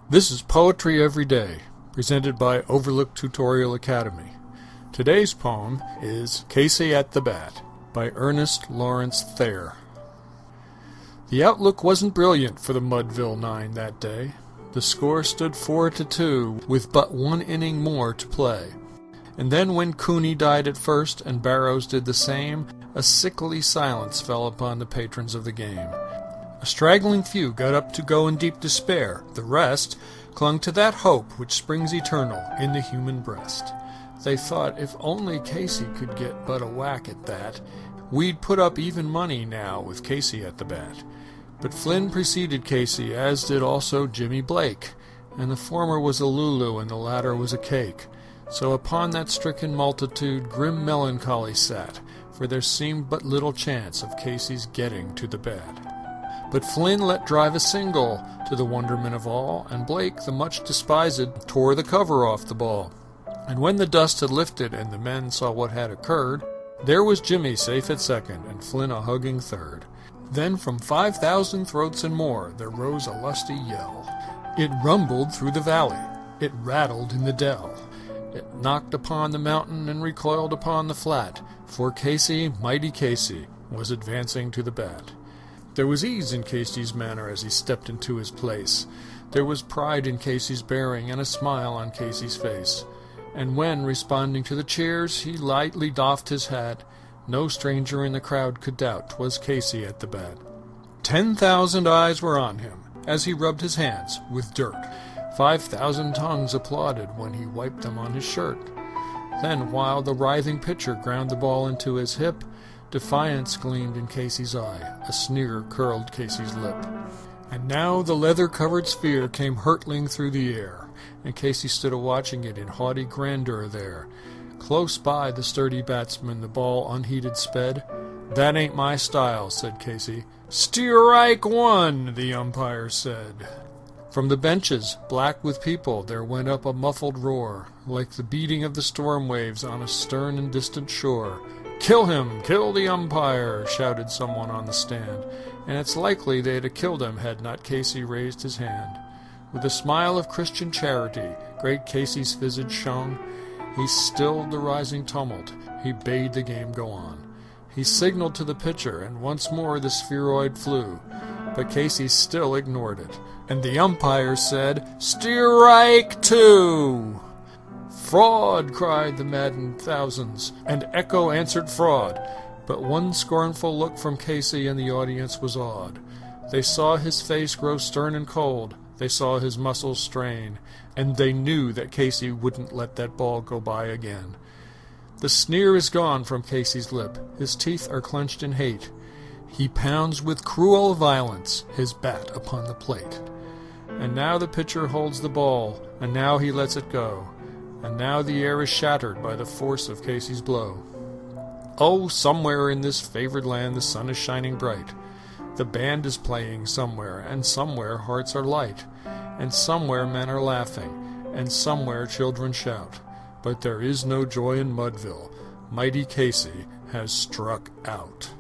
This is Poetry Every Day, presented by Overlook Tutorial Academy. Today's poem is Casey at the Bat by Ernest Lawrence Thayer. The outlook wasn't brilliant for the Mudville Nine that day. The score stood 4-2 with but one inning more to play. And then when Cooney died at first and Barrows did the same, a sickly silence fell upon the patrons of the game. A straggling few got up to go in deep despair. The rest clung to that hope which springs eternal in the human breast. They thought if only Casey could get but a whack at that, we'd put up even money now with Casey at the bat. But Flynn preceded Casey, as did also Jimmy Blake, and the former was a Lulu and the latter was a cake. So upon that stricken multitude grim melancholy sat, for there seemed but little chance of Casey's getting to the bat. But Flynn let drive a single, to the wonderment of all, and Blake, the much despised, tore the cover off the ball. And when the dust had lifted and the men saw what had occurred, there was Jimmy safe at second, and Flynn a hugging third. Then from 5,000 throats and more there rose a lusty yell. It rumbled through the valley, it rattled in the dell. It knocked upon the mountain and recoiled upon the flat, for Casey, mighty Casey, was advancing to the bat. There was ease in Casey's manner as he stepped into his place. There was pride in Casey's bearing and a smile on Casey's face. And when, responding to the cheers, he lightly doffed his hat, no stranger in the crowd could doubt 'twas Casey at the bat. 10,000 eyes were on him as he rubbed his hands with dirt. 5,000 tongues applauded when he wiped them on his shirt. Then, while the writhing pitcher ground the ball into his hip, defiance gleamed in Casey's eye, a sneer curled Casey's lip. And now the leather-covered sphere came hurtling through the air, and Casey stood a-watching it in haughty grandeur there. Close by the sturdy batsman the ball unheeded sped. "That ain't my style," said Casey. "Strike one," the umpire said. From the benches, black with people, there went up a muffled roar, like the beating of the storm waves on a stern and distant shore. "Kill him! Kill the umpire!" shouted someone on the stand, and it's likely they'd have killed him had not Casey raised his hand. With a smile of Christian charity, great Casey's visage shone. He stilled the rising tumult, he bade the game go on. He signaled to the pitcher, and once more the spheroid flew, but Casey still ignored it, and the umpire said, "Strike two!" "Fraud!" cried the maddened thousands, and echo answered fraud. But one scornful look from Casey and the audience was awed. They saw his face grow stern and cold, they saw his muscles strain, and they knew that Casey wouldn't let that ball go by again. The sneer is gone from Casey's lip, his teeth are clenched in hate. He pounds with cruel violence his bat upon the plate. And now the pitcher holds the ball, and now he lets it go. And now the air is shattered by the force of Casey's blow. Oh, somewhere in this favored land the sun is shining bright. The band is playing somewhere, and somewhere hearts are light. And somewhere men are laughing, and somewhere children shout. But there is no joy in Mudville. Mighty Casey has struck out.